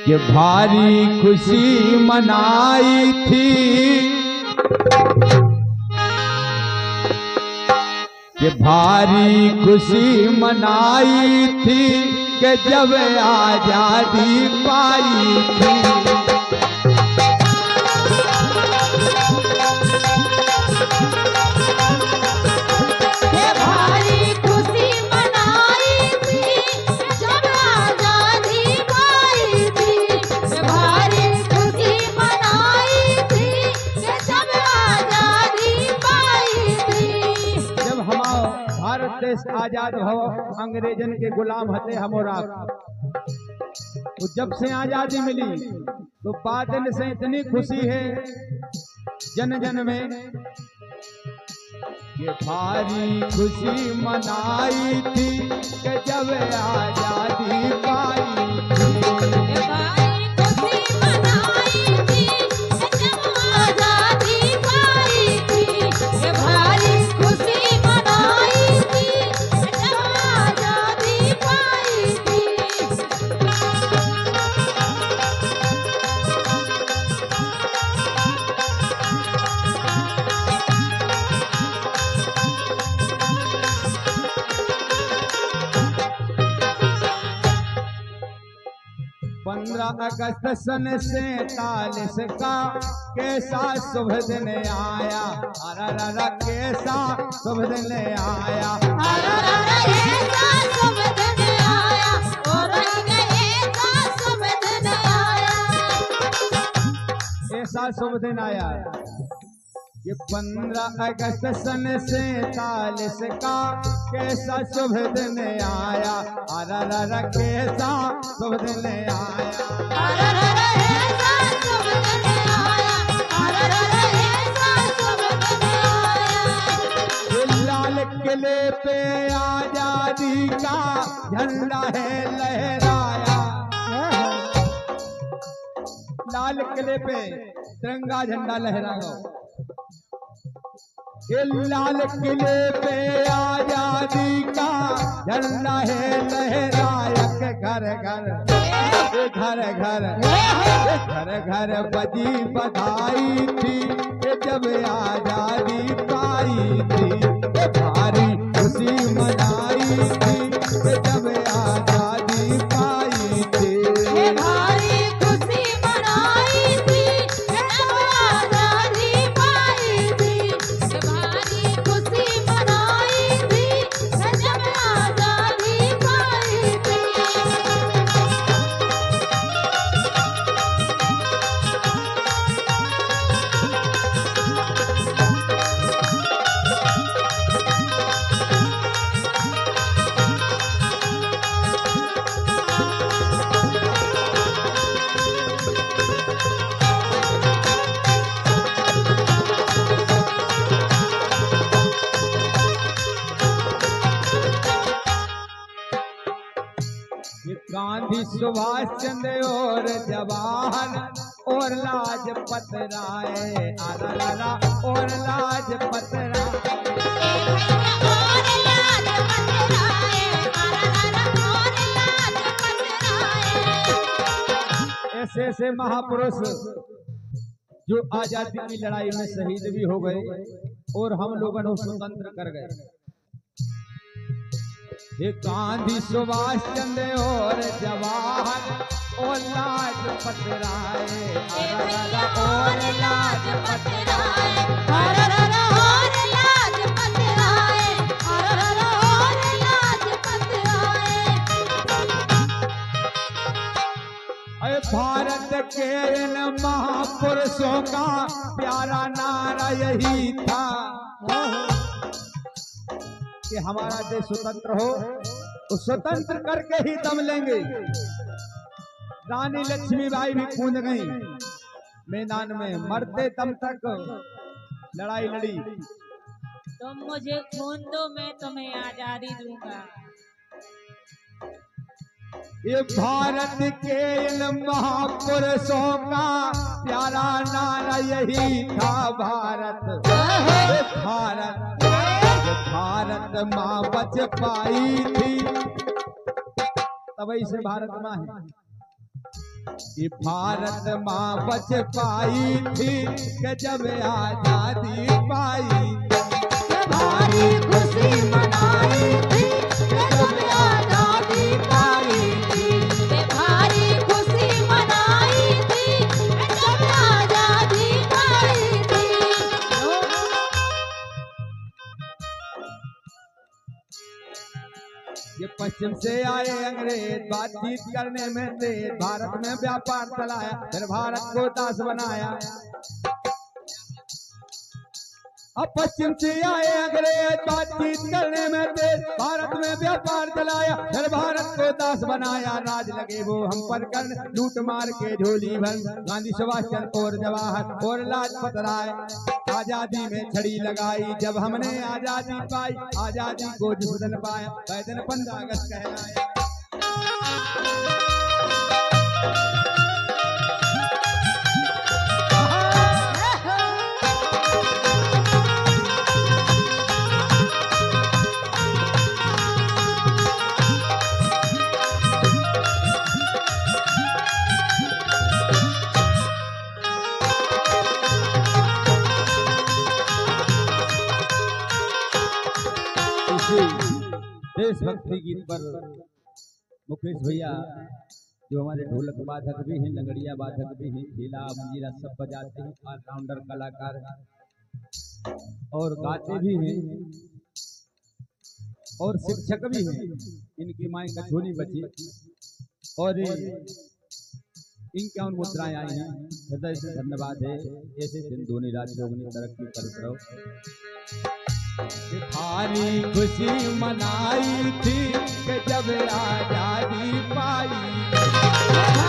कि भारी खुशी मनाई थी, कि भारी खुशी मनाई थी कि जब आजादी पाई थी। देश आजाद हो, अंग्रेजन के गुलाम हते हम और आप। तो जब से आजादी मिली तो बादल से इतनी खुशी है जन जन में, ये भारी खुशी मनाई थी कि जब आजादी पाई थी। अगस्त सन 47 का कैसा शुभ दिन आया, अरररा कैसा शुभ दिन आया, अरररा कैसा शुभ दिन आया, शुभ दिन आया, ऐसा शुभ दिन आया। ये 15 अगस्त सन 47 का कैसा शुभ दिन आया, अरररा कैसा शुभ दिन आया, अरररा कैसा शुभ दिन आया, अरररा कैसा शुभ दिन आया। लाल किले पे आजादी का झंडा है लहराया, लाल किले पे तिरंगा झंडा लहराया। ये लाल किले पे आजादी का झंडा है लहराया, घर घर घर घर घर बजी बधाई थी जब आजादी पाई थी। भारी खुशी मनाई थी जब आजादी पाई थी। भारी खुशी मनाई थी जब आजादी पाई थी। भारी खुशी मनाई थी जब आजादी पाई थी। गांधी सुभाष चंद्र और जवाहर और लाजपत राय, अरररा और लाजपत राय, ऐसे ऐसे महापुरुष जो आजादी की लड़ाई में शहीद भी हो गए और हम लोगों को स्वतंत्र कर गए। ये गांधी सुभाष चंद्र और जवाहर और लाजपत राय, अरररा और लाजपत राय, अरररा और लाजपत राय, अरररा और लाजपत राय। अरे भारत के इन महापुरुषों का प्यारा नारा यही था कि हमारा देश स्वतंत्र हो, तो स्वतंत्र करके ही दम लेंगे। रानी लक्ष्मीबाई भी कूद गई मैदान में, मरते दम तक लड़ाई लड़ी। तुम मुझे खून दो, मैं तुम्हें आजादी दूंगा। ये भारत के इन महापुरुषों का प्यारा नारा यही था, भारत भारत भारत माँ बच पाई थी, तभी से भारत माँ है। कि भारत माँ बच पाई थी कि जब आजादी पाई, भारी खुशी मनाई थी जब आजादी पाई थी, भारी खुशी मनाई थी जब आजादी पाई थी। ये पश्चिम से आए अंग्रेज बातचीत करने में तेज, भारत में व्यापार चलाया फिर भारत को दास बनाया। अब पश्चिम से आए अंग्रेज बातचीत करने में तेज, भारत में व्यापार चलाया फिर भारत को दास बनाया। राज लगे वो हम पर करने लूट मार के झोली भर, गांधी सुभाष चंद्र और जवाहर और लाजपत राय आजादी में छड़ी लगाई जब हमने आजादी पाई। आजादी को जिस दिन पाया वह दिन 15 अगस्त कहलाया। देशभक्ति गीत पर मुकेश भैया जो हमारे ढोलक वादक भी हैं, लंगड़िया वादक भी हैं, खेला मंजीरा सब बजाते हैं, ऑलराउंडर कलाकार और गाते भी हैं और शिक्षक भी हैं। इनकी माएँ कछोनी बची और इनकी उन मुद्राएं आई हैं। हृदय से धन्यवाद है। ऐसे दिन दोनों राज्यों में तरक्की करते रहो। भारी खुशी मनाई थी कि जब आजादी पाई।